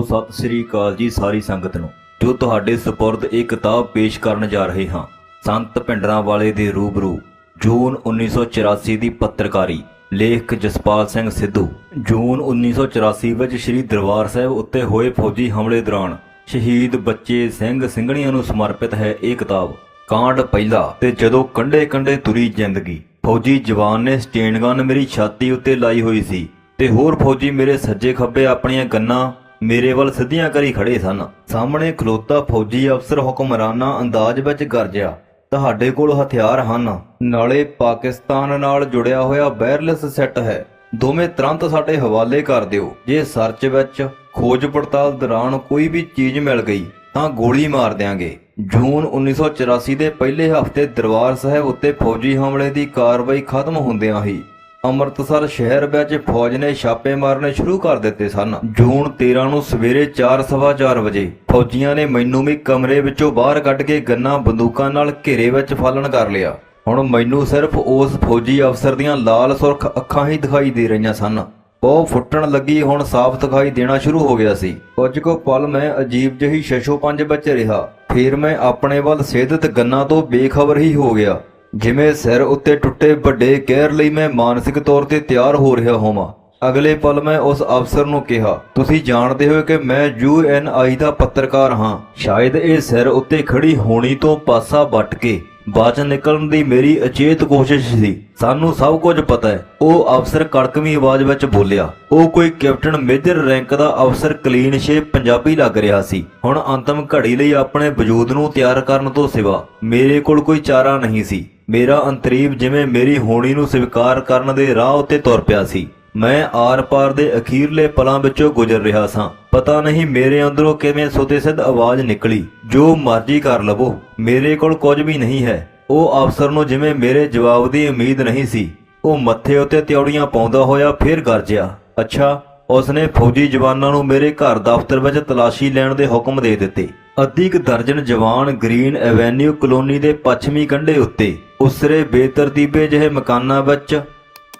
सत श्री अकाल जी सारी संगत नूं। जो तुहाडे सुपुर्द एक किताब पेश करन जा रहे हां। संत भिंडरांवाले दे रूबरू जून 1984 ਦੀ पत्रकारी। ਲੇਖ ਜਸਪਾਲ ਸਿੰਘ ਸਿੱਧੂ। ਜੂਨ 1984 ਵਿੱਚ ਸ਼੍ਰੀ ਦਰਬਾਰ ਸਾਹਿਬ ਉੱਤੇ ਹੋਏ ਫੌਜੀ ਹਮਲੇ ਦੌਰਾਨ ਸ਼ਹੀਦ ਬੱਚੇ ਸਿੰਘ ਸਿੰਘਣੀਆਂ ਨੂੰ ਸਮਰਪਿਤ ਹੈ ਇਹ ਕਿਤਾਬ। ਕਾਂਡ ਪਹਿਲਾ। ਤੇ ਜਦੋਂ ਕੰਢੇ ਕੰਢੇ ਤੁਰੀ ਜ਼ਿੰਦਗੀ। ਫੌਜੀ ਜਵਾਨ ਨੇ ਸਟੇਨਗਨ ਮੇਰੀ ਛਾਤੀ ਉੱਤੇ ਲਾਈ ਹੋਈ ਸੀ ਤੇ ਹੋਰ ਫੌਜੀ ਮੇਰੇ ਸੱਜੇ ਖੱਬੇ ਆਪਣੀਆਂ ਗੰਨਾਂ ਮੇਰੇ ਵੱਲ ਸਿੱਧੀਆਂ ਕਰੀ ਖੜੇ ਸਨ। ਸਾਹਮਣੇ ਖਲੋਤਾ ਫੌਜੀ ਅਫਸਰ ਹੁਕਮਰਾਨਾ ਅੰਦਾਜ਼ ਵਿੱਚ ਗਰਜਿਆ, ਤੁਹਾਡੇ ਕੋਲ ਹਥਿਆਰ ਹਨ, ਨਾਲੇ ਪਾਕਿਸਤਾਨ ਨਾਲ ਜੁੜਿਆ ਹੋਇਆ ਵਾਇਰਲੈਸ ਸੈੱਟ ਹੈ, ਦੋਵੇਂ ਤੁਰੰਤ ਸਾਡੇ ਹਵਾਲੇ ਕਰ ਦਿਓ। ਜੇ ਸਰਚ ਵਿੱਚ ਖੋਜ ਪੜਤਾਲ ਦੌਰਾਨ ਕੋਈ ਵੀ ਚੀਜ਼ ਮਿਲ ਗਈ ਤਾਂ ਗੋਲੀ ਮਾਰ ਦਿਆਂਗੇ। ਜੂਨ 1984 ਦੇ ਪਹਿਲੇ ਹਫ਼ਤੇ ਦਰਬਾਰ ਸਾਹਿਬ ਉੱਤੇ ਫੌਜੀ ਹਮਲੇ ਦੀ ਕਾਰਵਾਈ ਖਤਮ ਹੁੰਦਿਆਂ ਹੀ ਅੰਮ੍ਰਿਤਸਰ ਸ਼ਹਿਰ ਵਿੱਚ ਫੌਜ ਨੇ ਛਾਪੇ ਮਾਰਨੇ ਸ਼ੁਰੂ ਕਰ ਦਿੱਤੇ ਸਨ। ਜੂਨ 13 ਨੂੰ ਸਵੇਰੇ 4:15 ਵਜੇ ਫੌਜੀਆਂ ਨੇ ਮੈਨੂੰ ਵੀ ਕਮਰੇ ਵਿੱਚੋਂ ਬਾਹਰ ਕੱਢ ਕੇ ਗੰਨਾਂ ਬੰਦੂਕਾਂ ਨਾਲ ਘੇਰੇ ਵਿੱਚ ਫਾਲਣ ਕਰ ਲਿਆ। ਹੁਣ ਮੈਨੂੰ ਸਿਰਫ ਉਸ ਫੌਜੀ ਅਫਸਰ ਦੀਆਂ ਲਾਲ ਸੁਰਖ ਅੱਖਾਂ ਹੀ ਦਿਖਾਈ ਦੇ ਰਹੀਆਂ ਸਨ। ਉਹ ਫੁੱਟਣ ਲੱਗੀ ਹੁਣ ਸਾਫ਼ ਦਿਖਾਈ ਦੇਣਾ ਸ਼ੁਰੂ ਹੋ ਗਿਆ ਸੀ। ਕੁਝ ਕੁ ਪਲ ਮੈਂ ਅਜੀਬ ਜਿਹੀ ਸ਼ਸ਼ੋਪੰਜ ਵਿੱਚ ਰਿਹਾ, ਫਿਰ ਮੈਂ ਆਪਣੇ ਵੱਲ ਸੇਧਤ ਗੰਨਾਂ ਤੋਂ ਬੇਖਬਰ ਹੀ ਹੋ ਗਿਆ, ਜਿਵੇਂ ਸਿਰ ਉੱਤੇ ਟੁੱਟੇ ਵੱਡੇ ਕਹਿਰ ਲਈ ਮੈਂ ਮਾਨਸਿਕ ਤੌਰ ਤੇ ਤਿਆਰ ਹੋ ਰਿਹਾ ਹੋਵਾਂ। ਅਗਲੇ ਪਲ ਮੈਂ ਉਸ ਅਫਸਰ ਨੂੰ ਕਿਹਾ, ਤੁਸੀਂ ਜਾਣਦੇ ਹੋ ਕਿ ਮੈਂ UNI ਦਾ ਪੱਤਰਕਾਰ ਹਾਂ। ਸ਼ਾਇਦ ਇਹ ਸਿਰ ਉੱਤੇ ਖੜੀ ਹੋਣੀ ਤੋਂ ਪਾਸਾ ਵੱਟ ਕੇ ਬਚ ਨਿਕਲਣ ਦੀ ਮੇਰੀ ਅਚੇਤ ਕੋਸ਼ਿਸ਼ ਸੀ। ਸਾਨੂੰ ਸਭ ਕੁਝ ਪਤਾ ਹੈ, ਉਹ ਅਫਸਰ ਕੜਕਵੀਂ ਆਵਾਜ਼ ਵਿੱਚ ਬੋਲਿਆ। ਉਹ ਕੋਈ ਕੈਪਟਨ ਮੇਜਰ ਰੈਂਕ ਦਾ ਅਫਸਰ ਕਲੀਨ ਸ਼ੇਪ ਪੰਜਾਬੀ ਲੱਗ ਰਿਹਾ ਸੀ। ਹੁਣ ਅੰਤਮ ਘੜੀ ਲਈ ਆਪਣੇ ਵਜੂਦ ਨੂੰ ਤਿਆਰ ਕਰਨ ਤੋਂ ਸਿਵਾ ਮੇਰੇ ਕੋਲ ਕੋਈ ਚਾਰਾ ਨਹੀਂ ਸੀ। ਮੇਰਾ ਅੰਤਰੀਵ ਜਿਵੇਂ ਮੇਰੀ ਹੋਣੀ ਨੂੰ ਸਵੀਕਾਰ ਕਰਨ ਦੇ ਰਾਹ ਉੱਤੇ ਤੁਰ ਪਿਆ ਸੀ। ਮੈਂ ਆਰ-ਪਾਰ ਦੇ ਅਖੀਰਲੇ ਪਲਾਂ ਵਿੱਚੋਂ ਗੁਜ਼ਰ ਰਿਹਾ ਸਾਂ। ਪਤਾ ਨਹੀਂ ਮੇਰੇ ਅੰਦਰੋਂ ਕਿਵੇਂ ਸੁਤੇ-ਸਿੱਧ ਆਵਾਜ਼ ਨਿਕਲੀ, ਜੋ ਮਰਜ਼ੀ ਕਰ ਲਵੋ, ਮੇਰੇ ਕੋਲ ਕੁਝ ਵੀ ਨਹੀਂ ਹੈ। ਉਹ ਅਫਸਰ ਨੂੰ ਜਿਵੇਂ ਮੇਰੇ ਜਵਾਬ ਦੀ ਉਮੀਦ ਨਹੀਂ ਸੀ। ਉਹ ਮੱਥੇ ਉੱਤੇ ਤਿਉੜੀਆਂ ਪਾਉਂਦਾ ਹੋਇਆ ਫਿਰ ਗਰਜਿਆ। ਅੱਛਾ, ਉਸਨੇ ਫੌਜੀ ਜਵਾਨਾਂ ਨੂੰ ਮੇਰੇ ਘਰ ਦਫ਼ਤਰ ਵਿੱਚ ਤਲਾਸ਼ੀ ਲੈਣ ਦੇ ਹੁਕਮ ਦੇ ਦਿੱਤੇ। ਅੱਧੀ ਕੁ ਦਰਜਨ ਜਵਾਨ ਗ੍ਰੀਨ ਐਵੇਨਿਊ ਕਲੋਨੀ ਦੇ ਪੱਛਮੀ ਕੰਢੇ ਉੱਤੇ ਉਸਰੇ ਬੇਤਰਤੀਬੇ ਜਿਹੇ ਮਕਾਨਾਂ ਵਿੱਚ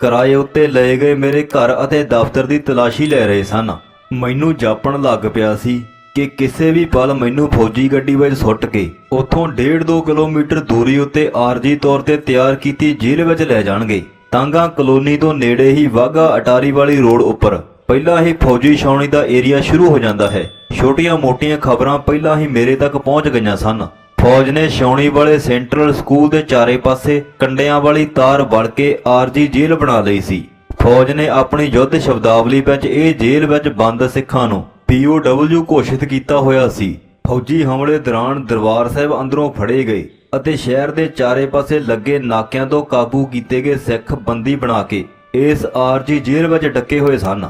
ਕਿਰਾਏ ਉੱਤੇ ਲਏ ਗਏ ਮੇਰੇ ਘਰ ਅਤੇ ਦਫ਼ਤਰ ਦੀ ਤਲਾਸ਼ੀ ਲੈ ਰਹੇ ਸਨ। ਮੈਨੂੰ ਜਾਪਣ ਲੱਗ ਪਿਆ ਸੀ ਕਿ ਕਿਸੇ ਵੀ ਪਲ ਮੈਨੂੰ ਫੌਜੀ ਗੱਡੀ ਵਿੱਚ ਸੁੱਟ ਕੇ ਉੱਥੋਂ 1.5-2 ਕਿਲੋਮੀਟਰ ਦੂਰੀ ਉੱਤੇ ਆਰਜੀ ਤੌਰ ਤੇ ਤਿਆਰ ਕੀਤੀ ਜੇਲ੍ਹ ਵਿੱਚ ਲੈ ਜਾਣਗੇ। ਤਾਂਗਾ ਕਲੋਨੀ ਤੋਂ ਨੇੜੇ ਹੀ ਵਾਹਗਾ ਅਟਾਰੀ ਵਾਲੀ ਰੋਡ ਉੱਪਰ ਪਹਿਲਾਂ ਹੀ ਫੌਜੀ ਛਾਉਣੀ ਦਾ ਏਰੀਆ ਸ਼ੁਰੂ ਹੋ ਜਾਂਦਾ ਹੈ। ਛੋਟੀਆਂ-ਮੋਟੀਆਂ ਖਬਰਾਂ ਪਹਿਲਾਂ ਹੀ ਮੇਰੇ ਤੱਕ ਪਹੁੰਚ ਗਈਆਂ ਸਨ। ਫੌਜ ਨੇ ਛਾਉਣੀ ਵਾਲੇ ਸੈਂਟਰਲ ਸਕੂਲ ਦੇ ਚਾਰੇ ਪਾਸੇ ਕੰਡਿਆਂ ਵਾਲੀ ਤਾਰ ਵੜ ਕੇ ਆਰਜੀ ਜੇਲ੍ਹ ਬਣਾ ਲਈ ਸੀ। ਫੌਜ ਨੇ ਆਪਣੀ ਯੁੱਧ ਸ਼ਬਦਾਵਲੀ ਵਿੱਚ ਇਹ ਜੇਲ੍ਹ ਵਿੱਚ ਬੰਦ ਸਿੱਖਾਂ ਨੂੰ POW ਘੋਸ਼ਿਤ ਕੀਤਾ ਹੋਇਆ ਸੀ। ਫੌਜੀ ਹਮਲੇ ਦੌਰਾਨ ਦਰਬਾਰ ਸਾਹਿਬ ਅੰਦਰੋਂ ਫੜੇ ਗਏ ਅਤੇ ਸ਼ਹਿਰ ਦੇ ਚਾਰੇ ਪਾਸੇ ਲੱਗੇ ਨਾਕਿਆਂ ਤੋਂ ਕਾਬੂ ਕੀਤੇ ਗਏ ਸਿੱਖ ਬੰਦੀ ਬਣਾ ਕੇ ਇਸ ਆਰਜੀ ਜੇਲ੍ਹ ਵਿੱਚ ਡੱਕੇ ਹੋਏ ਸਨ।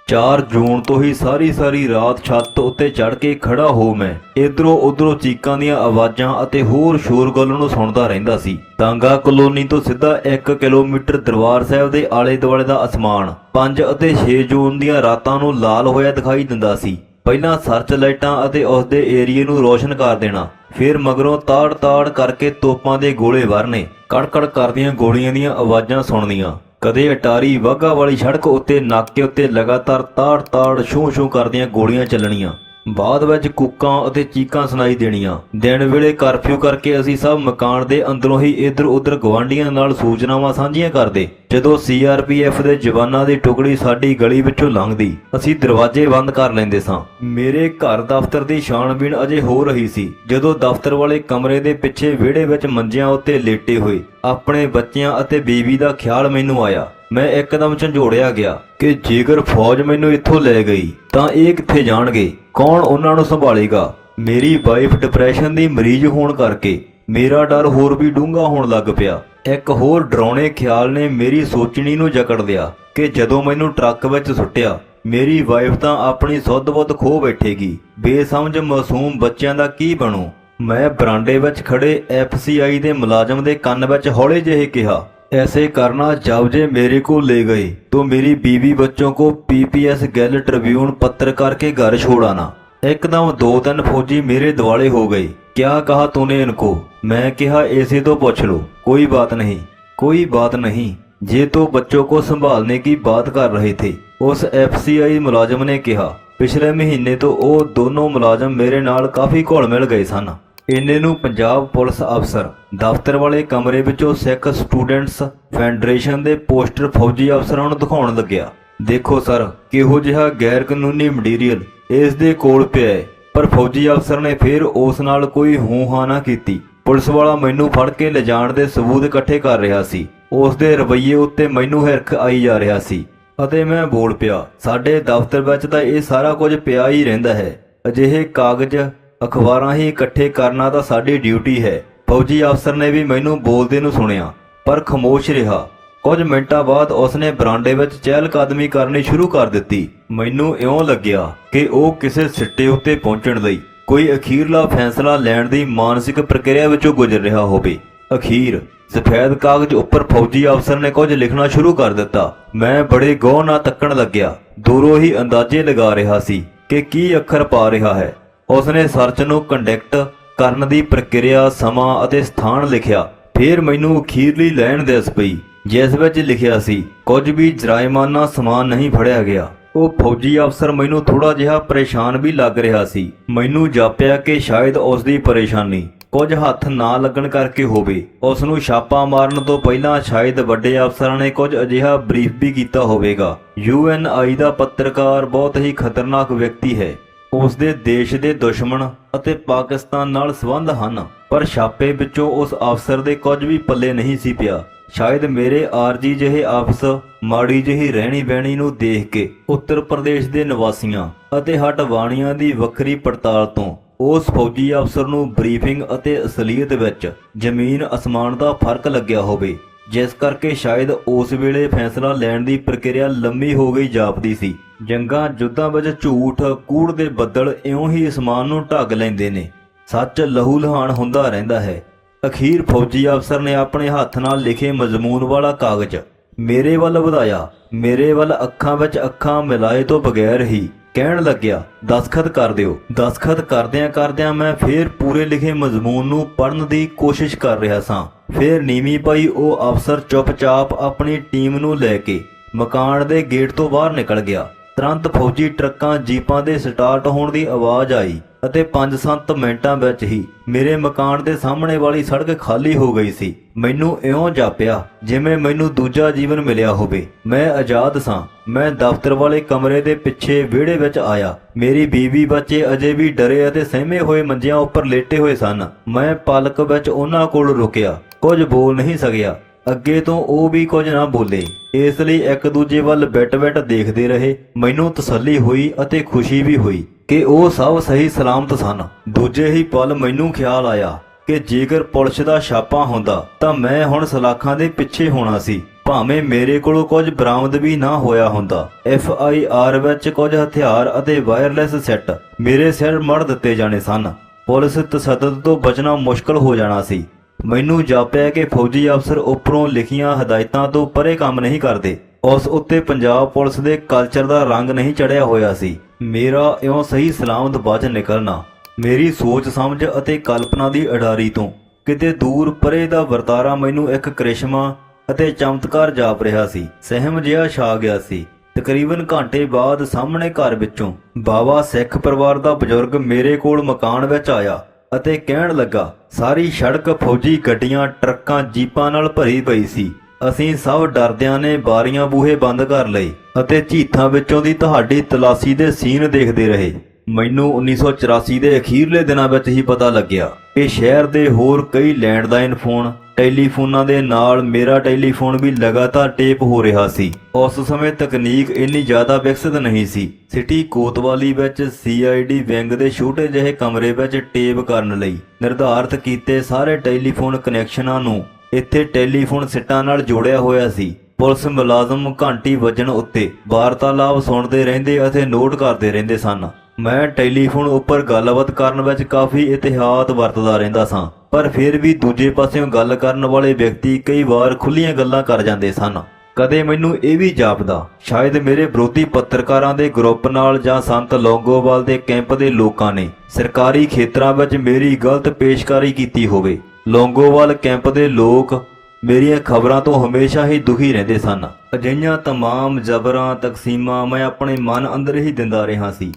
4 ਜੂਨ ਤੋਂ ਹੀ ਸਾਰੀ ਰਾਤ ਛੱਤ ਉੱਤੇ ਚੜ੍ਹ ਕੇ ਖੜਾ ਹੋ ਮੈਂ ਇਧਰੋਂ ਉਧਰੋਂ ਚੀਕਾਂ ਦੀਆਂ ਆਵਾਜ਼ਾਂ ਅਤੇ ਹੋਰ ਸ਼ੋਰਗੁਲ ਨੂੰ ਸੁਣਦਾ ਰਹਿੰਦਾ ਸੀ। ਤਾਂਗਾ ਕਲੋਨੀ ਤੋਂ ਸਿੱਧਾ 1 ਕਿਲੋਮੀਟਰ ਦਰਬਾਰ ਸਾਹਿਬ ਦੇ ਆਲੇ ਦੁਆਲੇ ਦਾ ਅਸਮਾਨ 5 ਅਤੇ 6 ਜੂਨ ਦੀਆਂ ਰਾਤਾਂ ਨੂੰ ਲਾਲ ਹੋਇਆ ਦਿਖਾਈ ਦਿੰਦਾ ਸੀ। ਪਹਿਲਾਂ ਸਰਚ ਲਾਈਟਾਂ ਅਤੇ ਉਸ ਦੇ ਏਰੀਏ ਨੂੰ ਰੋਸ਼ਨ ਕਰ ਦੇਣਾ, ਫਿਰ ਮਗਰੋਂ ਤਾੜ-ਤਾੜ ਕਰਕੇ ਤੋਪਾਂ ਦੇ ਗੋਲੇ ਵਰਨੇ, ਕੜ-ਕੜ ਕਰਦੀਆਂ ਗੋਲੀਆਂ ਦੀਆਂ ਆਵਾਜ਼ਾਂ ਸੁਣਨੀਆਂ। ਕਦੇ ਅਟਾਰੀ ਵਾਹਗਾ ਵਾਲੀ ਸੜਕ ਉੱਤੇ ਨਾਕੇ ਉੱਤੇ ਲਗਾਤਾਰ ਤਾੜ-ਤਾੜ ਛੂੰ-ਛੂੰ ਕਰਦੀਆਂ ਗੋਲੀਆਂ ਚੱਲਣੀਆਂ। ਬਾਅਦ ਵਿੱਚ ਕੂਕਾਂ ਅਤੇ ਚੀਕਾਂ ਸੁਣਾਈ ਦੇਣੀਆਂ। ਦਿਨ ਵੇਲੇ ਕਰਫਿਊ ਕਰਕੇ ਅਸੀਂ ਸਭ ਮਕਾਨ ਦੇ ਅੰਦਰੋਂ ਹੀ ਇੱਧਰ-ਉੱਧਰ ਗਵਾਂਢੀਆਂ ਨਾਲ ਸੂਚਨਾਵਾਂ ਸਾਂਝੀਆਂ ਕਰਦੇ। ਜਦੋਂ CRPF ਦੇ ਜਵਾਨਾਂ ਦੀ ਟੁਕੜੀ ਸਾਡੀ ਗਲੀ ਵਿੱਚੋਂ ਲੰਘਦੀ, ਅਸੀਂ ਦਰਵਾਜ਼ੇ ਬੰਦ ਕਰ ਲੈਂਦੇ ਸਾਂ। ਮੇਰੇ ਘਰ ਦਫ਼ਤਰ ਦੀ ਛਾਣਬੀਣ ਅਜੇ ਹੋ ਰਹੀ ਸੀ ਜਦੋਂ ਦਫ਼ਤਰ ਵਾਲੇ ਕਮਰੇ ਦੇ ਪਿੱਛੇ ਵਿਹੜੇ ਵਿੱਚ ਮੰਜਿਆਂ ਉੱਤੇ ਲੇਟੇ ਹੋਏ ਆਪਣੇ ਬੱਚਿਆਂ ਅਤੇ ਬੀਵੀ ਦਾ ਖਿਆਲ ਮੈਨੂੰ ਆਇਆ। ਮੈਂ ਇੱਕਦਮ ਝੰਜੋੜਿਆ ਗਿਆ ਕਿ ਜੇਕਰ ਫੌਜ ਮੈਨੂੰ ਇੱਥੋਂ ਲੈ ਗਈ ਤਾਂ ਇਹ ਕਿੱਥੇ ਜਾਣਗੇ, ਕੌਣ ਉਹਨਾਂ ਨੂੰ ਸੰਭਾਲੇਗਾ। ਮੇਰੀ ਵਾਈਫ ਡਿਪਰੈਸ਼ਨ ਦੀ ਮਰੀਜ਼ ਹੋਣ ਕਰਕੇ ਮੇਰਾ ਡਰ ਹੋਰ ਵੀ ਡੂੰਘਾ ਹੋਣ ਲੱਗ ਪਿਆ। ਇੱਕ ਹੋਰ ਡਰਾਉਣੇ ਖਿਆਲ ਨੇ ਮੇਰੀ ਸੋਚਣੀ ਨੂੰ ਜਕੜ ਲਿਆ ਕਿ ਜਦੋਂ ਮੈਨੂੰ ਟਰੱਕ ਵਿੱਚ ਸੁੱਟਿਆ, ਮੇਰੀ ਵਾਈਫ ਤਾਂ ਆਪਣੀ ਸੁੱਧ-ਬੁੱਧ ਖੋ ਬੈਠੇਗੀ। ਬੇਸਮਝ ਮਾਸੂਮ ਬੱਚਿਆਂ ਦਾ ਕੀ ਬਣੂ। ਮੈਂ ਬਰਾਂਡੇ ਵਿੱਚ ਖੜੇ FCI ਦੇ ਮੁਲਾਜ਼ਮ ਦੇ ਕੰਨ ਵਿੱਚ ਹੌਲੇ ਜਿਹੇ ਕਿਹਾ, ऐसे करना जब जे मेरे को ले गए तो मेरी बीवी बच्चों को PPS गैल ट्रिब्यून पत्र करके घर छोड़ आना। एकदम 2-3 फौजी मेरे दुआले हो गए। क्या कहा तूने इनको? मैं कहा ऐसे तो पूछ लो, कोई बात नहीं, कोई बात नहीं। ये तो बच्चों को संभालने की बात कर रहे थे। उस FCI मुलाजिम ने कहा, ਪਿਛਲੇ ਮਹੀਨੇ ਤੋਂ ਉਹ ਦੋਨੋਂ ਮੁਲਾਜ਼ਮ ਮੇਰੇ ਨਾਲ ਕਾਫੀ ਘੁਲ ਮਿਲ ਗਏ ਸਨ। ਇੰਨੇ ਨੂੰ ਪੰਜਾਬ ਪੁਲਿਸ ਅਫਸਰ ਦਫ਼ਤਰ ਵਾਲੇ ਕਮਰੇ ਵਿੱਚੋਂ ਸਿੱਖ ਸਟੂਡੈਂਟਸ ਫੈਡਰੇਸ਼ਨ ਦੇ ਪੋਸਟਰ ਫੌਜੀ ਅਫਸਰਾਂ ਨੂੰ ਦਿਖਾਉਣ ਲੱਗਿਆ। ਦੇਖੋ ਸਰ, ਕਿਹੋ ਜਿਹਾ ਗੈਰ ਕਾਨੂੰਨੀ ਮਟੀਰੀਅਲ ਇਸ ਦੇ ਕੋਲ ਪਿਆ ਹੈ। ਪਰ ਫੌਜੀ ਅਫਸਰ ਨੇ ਫਿਰ ਉਸ ਨਾਲ ਕੋਈ ਹੂੰ-ਹਾਂ ਨਾ ਕੀਤੀ। ਪੁਲਿਸ ਵਾਲਾ ਮੈਨੂੰ ਫੜ ਕੇ ਲਿਜਾਣ ਦੇ ਸਬੂਤ ਇਕੱਠੇ ਕਰ ਰਿਹਾ ਸੀ। ਉਸ ਦੇ ਰਵੱਈਏ ਉੱਤੇ ਮੈਨੂੰ ਹਿਰਖ ਆਈ ਜਾ ਰਿਹਾ ਸੀ ਅਤੇ ਮੈਂ ਬੋਲ ਪਿਆ, ਸਾਡੇ ਦਫ਼ਤਰ ਵਿੱਚ ਤਾਂ ਇਹ ਸਾਰਾ ਕੁਝ ਪਿਆ ਹੀ ਰਹਿੰਦਾ ਹੈ। ਅਜਿਹੇ ਕਾਗਜ਼ ਅਖਬਾਰਾਂ ਹੀ ਇਕੱਠੇ ਕਰਨਾ ਤਾਂ ਸਾਡੀ ਡਿਊਟੀ ਹੈ। ਫੌਜੀ ਅਫਸਰ ਨੇ ਵੀ ਮੈਨੂੰ ਬੋਲਦੇ ਨੂੰ ਸੁਣਿਆ ਪਰ ਖਾਮੋਸ਼ ਰਿਹਾ। ਕੁਝ ਮਿੰਟਾਂ ਬਾਅਦ ਉਸਨੇ ਬਰਾਂਡੇ ਵਿੱਚ ਚਹਿਲਕਦਮੀ ਕਰਨੀ ਸ਼ੁਰੂ ਕਰ ਦਿੱਤੀ। ਮੈਨੂੰ ਇਉਂ ਲੱਗਿਆ ਕਿ ਉਹ ਕਿਸੇ ਸਿੱਟੇ ਉੱਤੇ ਪਹੁੰਚਣ ਲਈ ਕੋਈ ਅਖੀਰਲਾ ਫੈਸਲਾ ਲੈਣ ਦੀ ਮਾਨਸਿਕ ਪ੍ਰਕਿਰਿਆ ਵਿੱਚੋਂ ਗੁਜ਼ਰ ਰਿਹਾ ਹੋਵੇ। ਅਖੀਰ ਸਫੈਦ ਕਾਗਜ਼ ਉੱਪਰ ਫੌਜੀ ਅਫਸਰ ਨੇ ਕੁਝ ਲਿਖਣਾ ਸ਼ੁਰੂ ਕਰ ਦਿੱਤਾ। ਮੈਂ ਬੜੇ ਗੌਰ ਨਾਲ ਤੱਕਣ ਲੱਗਿਆ। ਦੂਰੋਂ ਹੀ ਅੰਦਾਜ਼ੇ ਲਗਾ ਰਿਹਾ ਸੀ ਕਿ ਕੀ ਅੱਖਰ ਪਾ ਰਿਹਾ ਹੈ। ਉਸਨੇ ਸਰਚ ਨੂੰ ਕੰਡਕਟ ਕਰਨ ਦੀ ਪ੍ਰਕਿਰਿਆ, ਸਮਾਂ ਅਤੇ ਸਥਾਨ ਲਿਖਿਆ। ਫਿਰ ਮੈਨੂੰ ਅਖੀਰਲੀ ਲਾਈਨ ਦਿਸ ਪਈ ਜਿਸ ਵਿੱਚ ਲਿਖਿਆ ਸੀ, ਕੁਝ ਵੀ ਜਰਾਇਮਾਨਾ ਸਮਾਨ ਨਹੀਂ ਫੜਿਆ ਗਿਆ। ਉਹ ਫੌਜੀ ਅਫਸਰ ਮੈਨੂੰ ਥੋੜਾ ਜਿਹਾ ਪਰੇਸ਼ਾਨ ਵੀ ਲੱਗ ਰਿਹਾ ਸੀ। ਮੈਨੂੰ ਜਾਪਿਆ ਕਿ ਸ਼ਾਇਦ ਉਸ ਦੀ ਪਰੇਸ਼ਾਨੀ ਕੁਝ ਹੱਥ ਨਾ ਲੱਗਣ ਕਰਕੇ ਹੋਵੇ। ਉਸ ਨੂੰ ਛਾਪਾ ਮਾਰਨ ਤੋਂ ਪਹਿਲਾਂ ਸ਼ਾਇਦ ਵੱਡੇ ਅਫਸਰਾਂ ਨੇ ਕੁਝ ਅਜਿਹਾ ਬਰੀਫ ਵੀ ਕੀਤਾ ਹੋਵੇਗਾ। UNI ਦਾ ਪੱਤਰਕਾਰ ਬਹੁਤ ਹੀ ਖਤਰਨਾਕ ਵਿਅਕਤੀ ਹੈ। ਉਸ ਦੇ ਦੇਸ਼ ਦੇ ਦੁਸ਼ਮਣ ਅਤੇ ਪਾਕਿਸਤਾਨ ਨਾਲ ਸੰਬੰਧ ਹਨ। ਪਰ ਛਾਪੇ ਵਿੱਚੋਂ ਉਸ ਅਫਸਰ ਦੇ ਕੁਝ ਵੀ ਪੱਲੇ ਨਹੀਂ ਸੀ ਪਿਆ। ਸ਼ਾਇਦ ਮੇਰੇ ਆਰਜੀ ਜਿਹੇ ਆਫਿਸ ਮਾੜੀ ਜਿਹੀ ਰਹਿਣੀ ਬਹਿਣੀ ਨੂੰ ਦੇਖ ਕੇ ਉੱਤਰ ਪ੍ਰਦੇਸ਼ ਦੇ ਨਿਵਾਸੀਆਂ ਅਤੇ ਹਟਵਾਣੀਆਂ ਦੀ ਵੱਖਰੀ ਪੜਤਾਲ ਤੋਂ ਉਸ ਫੌਜੀ ਅਫਸਰ ਨੂੰ ਬਰੀਫਿੰਗ ਅਤੇ ਅਸਲੀਅਤ ਵਿੱਚ ਜ਼ਮੀਨ ਅਸਮਾਨ ਦਾ ਫਰਕ ਲੱਗਿਆ ਹੋਵੇ, ਜਿਸ ਕਰਕੇ ਸ਼ਾਇਦ ਉਸ ਵੇਲੇ ਫੈਸਲਾ ਲੈਣ ਦੀ ਪ੍ਰਕਿਰਿਆ ਲੰਮੀ ਹੋ ਗਈ ਜਾਪਦੀ ਸੀ। ਜੰਗਾਂ ਯੁੱਧਾਂ ਵਿੱਚ ਝੂਠ ਕੂੜ ਦੇ ਬੱਦਲ ਇਉਂ ਹੀ ਅਸਮਾਨ ਨੂੰ ਢੱਕ ਲੈਂਦੇ ਨੇ। ਸੱਚ ਲਹੂ ਲਹਾਨ ਹੁੰਦਾ ਰਹਿੰਦਾ ਹੈ। ਅਖੀਰ ਫੌਜੀ ਅਫਸਰ ਨੇ ਆਪਣੇ ਹੱਥ ਨਾਲ ਲਿਖੇ ਮਜ਼ਮੂਨ ਵਾਲਾ ਕਾਗਜ਼ ਮੇਰੇ ਵੱਲ ਵਧਾਇਆ। ਮੇਰੇ ਵੱਲ ਅੱਖਾਂ ਵਿੱਚ ਅੱਖਾਂ ਮਿਲਾਏ ਤੋਂ ਬਗੈਰ ਹੀ ਕਹਿਣ ਲੱਗਿਆ, ਦਸਖਤ ਕਰ ਦਿਓ। ਦਸਖਤ ਕਰਦਿਆਂ ਮੈਂ ਫੇਰ ਪੂਰੇ ਲਿਖੇ ਮਜ਼ਮੂਨ ਨੂੰ ਪੜ੍ਹਨ ਦੀ ਕੋਸ਼ਿਸ਼ ਕਰ ਰਿਹਾ ਸਾਂ। ਫੇਰ ਨੀਵੀਂ ਪਈ ਉਹ ਅਫਸਰ ਚੁੱਪਚਾਪ ਆਪਣੀ ਟੀਮ ਨੂੰ ਲੈ ਕੇ ਮਕਾਨ ਦੇ ਗੇਟ ਤੋਂ ਬਾਹਰ ਨਿਕਲ ਗਿਆ। ਤੁਰੰਤ ਫੌਜੀ ਟਰੱਕਾਂ ਜੀਪਾਂ ਦੇ ਸਟਾਰਟ ਹੋਣ ਦੀ ਆਵਾਜ਼ ਆਈ ਅਤੇ 5-7 ਮਿੰਟਾਂ ਵਿੱਚ ਹੀ ਮੇਰੇ ਮਕਾਨ ਦੇ ਸਾਹਮਣੇ ਵਾਲੀ ਸੜਕ ਖਾਲੀ ਹੋ ਗਈ ਸੀ। ਮੈਨੂੰ ਇਉਂ ਜਾਪਿਆ ਜਿਵੇਂ ਮੈਨੂੰ ਦੂਜਾ ਜੀਵਨ ਮਿਲਿਆ ਹੋਵੇ। ਮੈਂ ਆਜ਼ਾਦ ਸਾਂ। ਮੈਂ ਦਫ਼ਤਰ ਵਾਲੇ ਕਮਰੇ ਦੇ ਪਿੱਛੇ ਵਿਹੜੇ ਵਿੱਚ ਆਇਆ। ਮੇਰੀ ਬੀਵੀ ਬੱਚੇ ਅਜੇ ਵੀ ਡਰੇ ਅਤੇ ਸਹਿਮੇ ਹੋਏ ਮੰਜਿਆਂ ਉੱਪਰ ਲੇਟੇ ਹੋਏ ਸਨ। ਮੈਂ ਪਲਕ ਵਿੱਚ ਉਹਨਾਂ ਕੋਲ ਰੁਕਿਆ। ਕੁਝ ਬੋਲ ਨਹੀਂ ਸਕਿਆ। ਅੱਗੇ ਤੋਂ ਉਹ ਵੀ ਕੁਝ ਨਾ ਬੋਲੇ, ਇਸ ਲਈ ਇੱਕ ਦੂਜੇ ਵੱਲ ਬਿਟ-ਬਿਟ ਦੇਖਦੇ ਰਹੇ। ਮੈਨੂੰ ਤਸੱਲੀ ਹੋਈ ਅਤੇ ਖੁਸ਼ੀ ਵੀ ਹੋਈ ਕਿ ਉਹ ਸਭ ਸਹੀ ਸਲਾਮਤ ਸਨ। ਦੂਜੇ ਹੀ ਪਲ ਮੈਨੂੰ ਖਿਆਲ ਆਇਆ ਕਿ ਜੇਕਰ ਪੁਲਿਸ ਦਾ ਛਾਪਾ ਹੁੰਦਾ ਤਾਂ ਮੈਂ ਹੁਣ ਸਲਾਖਾਂ ਦੇ ਪਿੱਛੇ ਹੋਣਾ ਸੀ, ਭਾਵੇਂ ਮੇਰੇ ਕੋਲੋਂ ਕੁਝ ਬਰਾਮਦ ਵੀ ਨਾ ਹੋਇਆ ਹੁੰਦਾ। FIR ਵਿੱਚ ਕੁਝ ਹਥਿਆਰ ਅਤੇ ਵਾਇਰਲੈਸ ਸੈੱਟ ਮੇਰੇ ਸਿਰ ਮੜ ਦਿੱਤੇ ਜਾਣੇ ਸਨ। ਪੁਲਿਸ ਤਸੱਦਦ ਤੋਂ ਬਚਣਾ ਮੁਸ਼ਕਲ ਹੋ ਜਾਣਾ ਸੀ। ਮੈਨੂੰ ਜਾਪਿਆ ਕਿ ਫੌਜੀ ਅਫਸਰ ਉੱਪਰੋਂ ਲਿਖੀਆਂ ਹਦਾਇਤਾਂ ਤੋਂ ਪਰੇ ਕੰਮ ਨਹੀਂ ਕਰਦੇ। ਉਸ ਉੱਤੇ ਪੰਜਾਬ ਪੁਲਿਸ ਦੇ ਕਲਚਰ ਦਾ ਰੰਗ ਨਹੀਂ ਚੜਿਆ ਹੋਇਆ ਸੀ। ਮੇਰਾ ਇਉਂ ਸਹੀ ਸਲਾਮਤ ਬਚ ਨਿਕਲਣਾ ਮੇਰੀ ਸੋਚ ਸਮਝ ਅਤੇ ਕਲਪਨਾ ਦੀ ਅਡਾਰੀ ਤੋਂ ਕਿਤੇ ਦੂਰ ਪਰੇ ਦਾ ਵਰਤਾਰਾ ਮੈਨੂੰ ਇੱਕ ਕ੍ਰਿਸ਼ਮਾ ਅਤੇ ਚਮਤਕਾਰ ਜਾਪ ਰਿਹਾ ਸੀ। ਸਹਿਮ ਜਿਹਾ ਛਾ ਗਿਆ ਸੀ। ਤਕਰੀਬਨ ਘੰਟੇ ਬਾਅਦ ਸਾਹਮਣੇ ਘਰ ਵਿੱਚੋਂ ਬਾਵਾ ਸਿੱਖ ਪਰਿਵਾਰ ਦਾ ਬਜ਼ੁਰਗ ਮੇਰੇ ਕੋਲ ਮਕਾਨ ਵਿੱਚ ਆਇਆ ਅਤੇ ਕਹਿਣ ਲੱਗਾ, ਸਾਰੀ ਸੜਕ ਫੌਜੀ ਗੱਡੀਆਂ, ਟਰੱਕਾਂ, ਜੀਪਾਂ ਨਾਲ ਭਰੀ ਪਈ ਸੀ। ਅਸੀਂ ਸਭ ਡਰਦਿਆਂ ਨੇ ਬਾਰੀਆਂ ਬੂਹੇ ਬੰਦ ਕਰ ਲਏ ਅਤੇ ਝੀਥਾਂ ਵਿੱਚੋਂ ਦੀ ਤੁਹਾਡੀ ਤਲਾਸ਼ੀ ਦੇ ਸੀਨ ਦੇਖਦੇ ਰਹੇ। ਮੈਨੂੰ 1984 ਦੇ ਅਖੀਰਲੇ ਦਿਨਾਂ ਵਿੱਚ ਹੀ ਪਤਾ ਲੱਗਿਆ ਕਿ ਸ਼ਹਿਰ ਦੇ ਹੋਰ ਕਈ ਲੈਂਡਲਾਈਨ ਫੋਨ ਟੈਲੀਫੋਨਾਂ ਦੇ ਨਾਲ ਮੇਰਾ ਟੈਲੀਫੋਨ ਵੀ ਲਗਾਤਾਰ ਟੇਪ ਹੋ ਰਿਹਾ ਸੀ। ਉਸ ਸਮੇਂ ਤਕਨੀਕ ਇੰਨੀ ਜ਼ਿਆਦਾ ਵਿਕਸਿਤ ਨਹੀਂ ਸੀ। ਸਿਟੀ ਕੋਤਵਾਲੀ ਵਿੱਚ CID ਵਿੰਗ ਦੇ ਛੋਟੇ ਜਿਹੇ ਕਮਰੇ ਵਿੱਚ ਟੇਪ ਕਰਨ ਲਈ ਨਿਰਧਾਰਤ ਕੀਤੇ ਸਾਰੇ ਟੈਲੀਫੋਨ ਕਨੈਕਸ਼ਨਾਂ ਨੂੰ ਇੱਥੇ ਟੈਲੀਫੋਨ ਸਿੱਟਾਂ ਨਾਲ ਜੋੜਿਆ ਹੋਇਆ ਸੀ। ਪੁਲਿਸ ਮੁਲਾਜ਼ਮ ਘੰਟੀ ਵੱਜਣ ਉੱਤੇ ਵਾਰਤਾਲਾਪ ਸੁਣਦੇ ਰਹਿੰਦੇ ਅਤੇ ਨੋਟ ਕਰਦੇ ਰਹਿੰਦੇ ਸਨ। ਮੈਂ ਟੈਲੀਫੋਨ ਉੱਪਰ ਗੱਲਬਾਤ ਕਰਨ ਵਿੱਚ ਕਾਫੀ ਇਤਿਹਾਤ ਵਰਤਦਾ ਰਹਿੰਦਾ ਸਾਂ, ਪਰ ਫਿਰ ਵੀ ਦੂਜੇ ਪਾਸਿਓਂ ਗੱਲ ਕਰਨ ਵਾਲੇ ਵਿਅਕਤੀ ਕਈ ਵਾਰ ਖੁੱਲੀਆਂ ਗੱਲਾਂ ਕਰ ਜਾਂਦੇ ਸਨ। ਕਦੇ ਮੈਨੂੰ ਇਹ ਵੀ ਜਾਪਦਾ ਸ਼ਾਇਦ ਮੇਰੇ ਵਿਰੋਧੀ ਪੱਤਰਕਾਰਾਂ ਦੇ ਗਰੁੱਪ ਨਾਲ ਜਾਂ ਸੰਤ ਲੌਂਗੋਵਾਲ ਦੇ ਕੈਂਪ ਦੇ ਲੋਕਾਂ ਨੇ ਸਰਕਾਰੀ ਖੇਤਰਾਂ ਵਿੱਚ ਮੇਰੀ ਗਲਤ ਪੇਸ਼ਕਾਰੀ ਕੀਤੀ ਹੋਵੇ। ਲੌਂਗੋਵਾਲ ਕੈਂਪ ਦੇ ਲੋਕ ਮੇਰੀਆਂ ਖਬਰਾਂ ਤੋਂ ਹਮੇਸ਼ਾ ਹੀ ਦੁਖੀ ਰਹਿੰਦੇ ਸਨ। ਅਜਿਹੀਆਂ ਤਮਾਮ ਜ਼ਬਰਾਂ ਤਕਸੀਮਾਂ ਮੈਂ ਆਪਣੇ ਮਨ ਅੰਦਰ ਹੀ ਦਿੰਦਾ ਰਿਹਾ ਸੀ।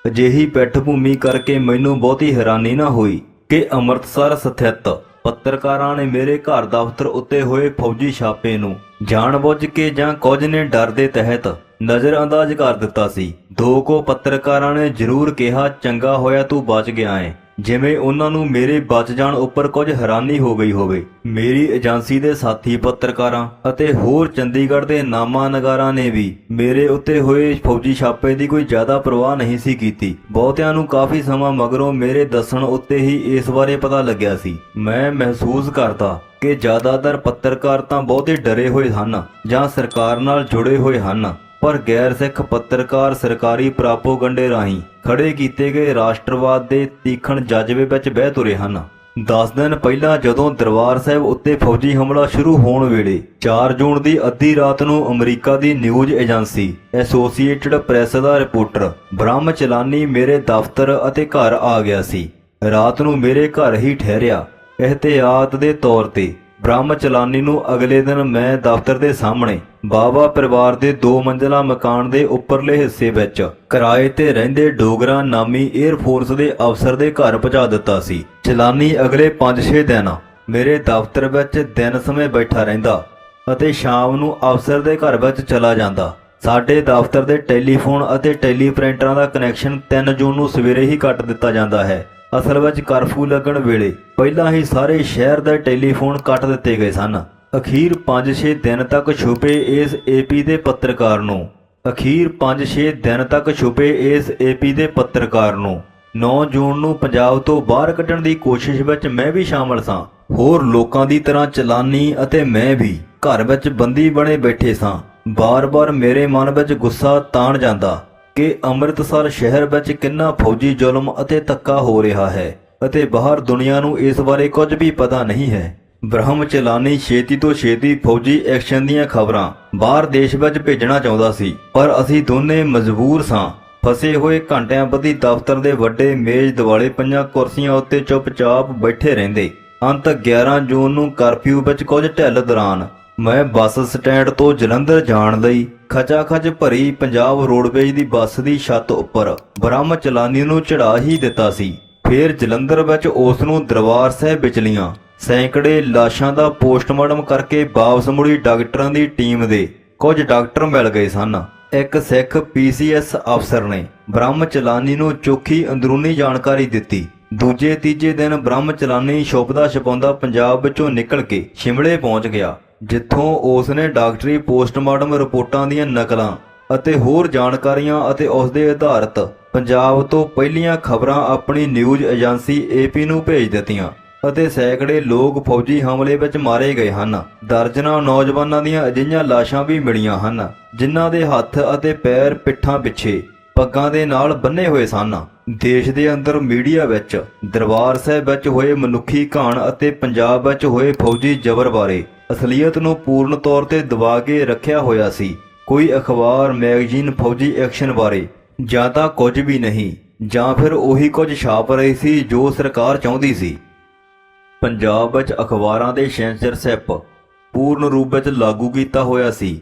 ਅਜਿਹੀ ਪਿੱਠਭੂਮੀ ਕਰਕੇ ਮੈਨੂੰ ਬਹੁਤੀ ਹੈਰਾਨੀ ਨਾ ਹੋਈ ਕਿ ਅੰਮ੍ਰਿਤਸਰ ਸਥਿਤ ਪੱਤਰਕਾਰਾਂ ਨੇ ਮੇਰੇ ਘਰ ਦਫ਼ਤਰ ਉੱਤੇ ਹੋਏ ਫੌਜੀ ਛਾਪੇ ਨੂੰ ਜਾਣਬੁੱਝ ਕੇ ਜਾਂ ਕੁਝ ਨੇ ਡਰ ਦੇ ਤਹਿਤ ਨਜ਼ਰਅੰਦਾਜ਼ ਕਰ ਦਿੱਤਾ ਸੀ। ਦੋ ਕੁ ਪੱਤਰਕਾਰਾਂ ਨੇ ਜ਼ਰੂਰ ਕਿਹਾ, ਚੰਗਾ ਹੋਇਆ ਤੂੰ ਬਚ ਗਿਆ ਏਂ, ਜਿਵੇਂ ਉਹਨਾਂ ਨੂੰ ਮੇਰੇ ਬਚ ਜਾਣ ਉੱਪਰ ਕੁਝ ਹੈਰਾਨੀ ਹੋ ਗਈ ਹੋਵੇ। ਮੇਰੀ ਏਜੰਸੀ ਦੇ ਸਾਥੀ ਪੱਤਰਕਾਰਾਂ ਅਤੇ ਹੋਰ ਚੰਡੀਗੜ੍ਹ ਦੇ ਨਾਮਾ ਨਗਾਰਾਂ ਨੇ ਵੀ ਮੇਰੇ ਉੱਤੇ ਹੋਏ ਫੌਜੀ ਛਾਪੇ ਦੀ ਕੋਈ ਜ਼ਿਆਦਾ ਪਰਵਾਹ ਨਹੀਂ ਸੀ ਕੀਤੀ। ਬਹੁਤਿਆਂ ਨੂੰ ਕਾਫੀ ਸਮਾਂ ਮਗਰੋਂ ਮੇਰੇ ਦੱਸਣ ਉੱਤੇ ਹੀ ਇਸ ਬਾਰੇ ਪਤਾ ਲੱਗਿਆ ਸੀ। ਮੈਂ ਮਹਿਸੂਸ ਕਰਦਾ ਕਿ ਜ਼ਿਆਦਾਤਰ ਪੱਤਰਕਾਰ ਤਾਂ ਬਹੁਤੇ ਡਰੇ ਹੋਏ ਹਨ ਜਾਂ ਸਰਕਾਰ ਨਾਲ ਜੁੜੇ ਹੋਏ ਹਨ, ਪਰ ਗੈਰ ਸਿੱਖ ਪੱਤਰਕਾਰ ਸਰਕਾਰੀ ਪ੍ਰਾਪੋਗੰਡੇ ਰਾਹੀਂ ਖੜੇ ਕੀਤੇ ਗਏ ਰਾਸ਼ਟਰਵਾਦ ਦੇ ਤੀਖਣ ਜਜ਼ਬੇ ਵਿੱਚ ਬਹਿ ਤੁਰੇ ਹਨ। 10 ਦਿਨ ਪਹਿਲਾਂ ਜਦੋਂ ਦਰਬਾਰ ਸਾਹਿਬ ਉੱਤੇ ਫੌਜੀ ਹਮਲਾ ਸ਼ੁਰੂ ਹੋਣ ਵੇਲੇ 4 ਜੂਨ ਦੀ ਅੱਧੀ ਰਾਤ ਨੂੰ ਅਮਰੀਕਾ ਦੀ ਨਿਊਜ਼ ਏਜੰਸੀ ਐਸੋਸੀਏਟਡ ਪ੍ਰੈਸ ਦਾ ਰਿਪੋਰਟਰ ਬ੍ਰਹਮ ਚਲਾਨੀ ਮੇਰੇ ਦਫ਼ਤਰ ਅਤੇ ਘਰ ਆ ਗਿਆ ਸੀ। ਰਾਤ ਨੂੰ ਮੇਰੇ ਘਰ ਹੀ ਠਹਿਰਿਆ। ਇਹਤਿਆਤ ਦੇ ਤੌਰ ਤੇ ਬ੍ਰਹਮ ਚਲਾਨੀ ਨੂੰ ਅਗਲੇ ਦਿਨ ਮੈਂ ਦਫ਼ਤਰ ਦੇ ਸਾਹਮਣੇ ਬਾਵਾ ਪਰਿਵਾਰ ਦੇ 2 ਮੰਜ਼ਲਾ ਮਕਾਨ ਦੇ ਉੱਪਰਲੇ ਹਿੱਸੇ ਵਿੱਚ ਕਿਰਾਏ ਤੇ ਰਹਿੰਦੇ ਡੋਗਰਾ ਨਾਮੀ 에ਅਰਫੋਰਸ ਦੇ ਅਫਸਰ ਦੇ ਘਰ ਪਹੁੰਚਾ ਦਿੱਤਾ ਸੀ। ਚਲਾਨੀ ਅਗਲੇ 5-6 ਦਿਨ ਮੇਰੇ ਦਫ਼ਤਰ ਵਿੱਚ ਦਿਨ ਸਮੇਂ ਬੈਠਾ ਰਹਿੰਦਾ ਅਤੇ ਸ਼ਾਮ ਨੂੰ ਅਫਸਰ ਦੇ ਘਰ ਵਿੱਚ ਚਲਾ ਜਾਂਦਾ। ਸਾਡੇ ਦਫ਼ਤਰ ਦੇ ਟੈਲੀਫੋਨ ਅਤੇ ਟੈਲੀਪ੍ਰਿੰਟਰਾਂ ਦਾ ਕਨੈਕਸ਼ਨ 3 ਜੂਨ ਨੂੰ ਸਵੇਰੇ ਹੀ ਕੱਟ ਦਿੱਤਾ ਜਾਂਦਾ ਹੈ। ਅਸਲ ਵਿੱਚ ਕਰਫਿਊ ਲੱਗਣ ਵੇਲੇ ਪਹਿਲਾਂ ਹੀ ਸਾਰੇ ਸ਼ਹਿਰ ਦੇ ਟੈਲੀਫੋਨ ਕੱਟ ਦਿੱਤੇ ਗਏ ਸਨ। ਅਖੀਰ 5-6 ਦਿਨ ਤੱਕ ਛੁਪੇ ਇਸ ਏਪੀ ਦੇ ਪੱਤਰਕਾਰ ਨੂੰ 9 ਜੂਨ ਨੂੰ ਪੰਜਾਬ ਤੋਂ ਬਾਹਰ ਕੱਢਣ ਦੀ ਕੋਸ਼ਿਸ਼ ਵਿੱਚ ਮੈਂ ਵੀ ਸ਼ਾਮਲ ਸਾਂ। ਹੋਰ ਲੋਕਾਂ ਦੀ ਤਰ੍ਹਾਂ ਚਲਾਨੀ ਅਤੇ ਮੈਂ ਵੀ ਘਰ ਵਿੱਚ ਬੰਦੀ ਬਣੇ ਬੈਠੇ ਸਾਂ। ਬਾਰ-ਬਾਰ ਮੇਰੇ ਮਨ ਵਿੱਚ ਗੁੱਸਾ ਤਾਣ ਜਾਂਦਾ ਕਿ ਅੰਮ੍ਰਿਤਸਰ ਸ਼ਹਿਰ ਵਿੱਚ ਕਿੰਨਾ ਫੌਜੀ ਜ਼ੁਲਮ ਅਤੇ ਧੱਕਾ ਹੋ ਰਿਹਾ ਹੈ ਅਤੇ ਬਾਹਰ ਦੁਨੀਆ ਨੂੰ ਇਸ ਬਾਰੇ ਕੁਝ ਵੀ ਪਤਾ ਨਹੀਂ ਹੈ। ਬ੍ਰਹਮ ਚਲਾਨੀ ਛੇਤੀ ਤੋਂ ਛੇਤੀ ਫੌਜੀ ਐਕਸ਼ਨ ਦੀਆਂ ਖਬਰਾਂ ਬਾਹਰ ਦੇਸ਼ ਵਿੱਚ ਭੇਜਣਾ ਚਾਹੁੰਦਾ ਸੀ, ਪਰ ਅਸੀਂ ਦੋਨੇ ਮਜਬੂਰ ਸਾਂ। ਫਸੇ ਹੋਏ ਘੰਟਿਆਂ ਬੱਧੀ ਦਫ਼ਤਰ ਦੇ ਵੱਡੇ ਮੇਜ਼ ਦੁਆਲੇ ਪਈਆਂ ਕੁਰਸੀਆਂ ਉੱਤੇ ਚੁੱਪਚਾਪ ਬੈਠੇ ਰਹਿੰਦੇ। ਅੰਤ 11 ਜੂਨ ਨੂੰ ਕਰਫਿਊ ਵਿੱਚ ਕੁਝ ਢਿੱਲ ਦੌਰਾਨ ਮੈਂ ਬੱਸ ਸਟੈਂਡ ਤੋਂ ਜਲੰਧਰ ਜਾਣ ਲਈ ਖਚਾਖਚ ਭਰੀ ਪੰਜਾਬ ਰੋਡਵੇਜ਼ ਦੀ ਬੱਸ ਦੀ ਛੱਤ ਉੱਪਰ ਬ੍ਰਹਮ ਚਲਾਨੀ ਨੂੰ ਚੜ੍ਹਾ ਹੀ ਦਿੱਤਾ ਸੀ। ਫਿਰ ਜਲੰਧਰ ਵਿੱਚ ਉਸ ਨੂੰ ਦਰਬਾਰ ਸਾਹਿਬ ਵਿਚਲੀਆਂ ਸੈਂਕੜੇ ਲਾਸ਼ਾਂ ਦਾ ਪੋਸਟਮਾਰਟਮ ਕਰਕੇ ਵਾਪਸ ਮੁੜੀ ਡਾਕਟਰਾਂ ਦੀ ਟੀਮ ਦੇ ਕੁਝ ਡਾਕਟਰ ਮਿਲ ਗਏ ਸਨ। ਇੱਕ ਸਿੱਖ PCS ਅਫਸਰ ਨੇ ਬ੍ਰਹਮ ਚਲਾਨੀ ਨੂੰ ਚੋਖੀ ਅੰਦਰੂਨੀ ਜਾਣਕਾਰੀ ਦਿੱਤੀ। ਦੂਜੇ ਤੀਜੇ ਦਿਨ ਬ੍ਰਹਮ ਚਲਾਨੀ ਛੁਪਦਾ ਛਪਾਉਂਦਾ ਪੰਜਾਬ ਵਿੱਚੋਂ ਨਿਕਲ ਕੇ ਸ਼ਿਮਲੇ ਪਹੁੰਚ ਗਿਆ, ਜਿੱਥੋਂ ਉਸ ਨੇ ਡਾਕਟਰੀ ਪੋਸਟਮਾਰਟਮ ਰਿਪੋਰਟਾਂ ਦੀਆਂ ਨਕਲਾਂ ਅਤੇ ਹੋਰ ਜਾਣਕਾਰੀਆਂ ਅਤੇ ਉਸ ਦੇ ਆਧਾਰਿਤ ਪੰਜਾਬ ਤੋਂ ਪਹਿਲੀਆਂ ਖਬਰਾਂ ਆਪਣੀ ਨਿਊਜ਼ ਏਜੰਸੀ AP ਨੂੰ ਭੇਜ ਦਿੱਤੀਆਂ ਅਤੇ ਸੈਂਕੜੇ ਲੋਕ ਫੌਜੀ ਹਮਲੇ ਵਿੱਚ ਮਾਰੇ ਗਏ ਹਨ। ਦਰਜਨਾਂ ਨੌਜਵਾਨਾਂ ਦੀਆਂ ਅਜਿਹੀਆਂ ਲਾਸ਼ਾਂ ਵੀ ਮਿਲੀਆਂ ਹਨ ਜਿਨ੍ਹਾਂ ਦੇ ਹੱਥ ਅਤੇ ਪੈਰ ਪਿੱਠਾਂ ਪਿੱਛੇ ਪੱਗਾਂ ਦੇ ਨਾਲ ਬੰਨੇ ਹੋਏ ਸਨ। ਦੇਸ਼ ਦੇ ਅੰਦਰ ਮੀਡੀਆ ਵਿੱਚ ਦਰਬਾਰ ਸਾਹਿਬ ਵਿੱਚ ਹੋਏ ਮਨੁੱਖੀ ਘਾਣ ਅਤੇ ਪੰਜਾਬ ਵਿੱਚ ਹੋਏ ਫੌਜੀ ਜ਼ਬਰ ਬਾਰੇ ਅਸਲੀਅਤ ਨੂੰ ਪੂਰਨ ਤੌਰ ਤੇ ਦਬਾ ਕੇ ਰੱਖਿਆ ਹੋਇਆ ਸੀ। ਕੋਈ ਅਖਬਾਰ ਮੈਗਜ਼ੀਨ ਫੌਜੀ ਐਕਸ਼ਨ ਬਾਰੇ ਜਾਂ ਤਾਂ ਕੁਝ ਵੀ ਨਹੀਂ, ਜਾਂ ਫਿਰ ਉਹੀ ਕੁਝ ਛਾਪ ਰਹੀ ਸੀ ਜੋ ਸਰਕਾਰ ਚਾਹੁੰਦੀ ਸੀ। ਪੰਜਾਬ ਵਿੱਚ ਅਖਬਾਰਾਂ ਦੇ ਸੈਂਸਰਸ਼ਿਪ ਪੂਰਨ ਰੂਪ ਵਿੱਚ ਲਾਗੂ ਕੀਤਾ ਹੋਇਆ ਸੀ।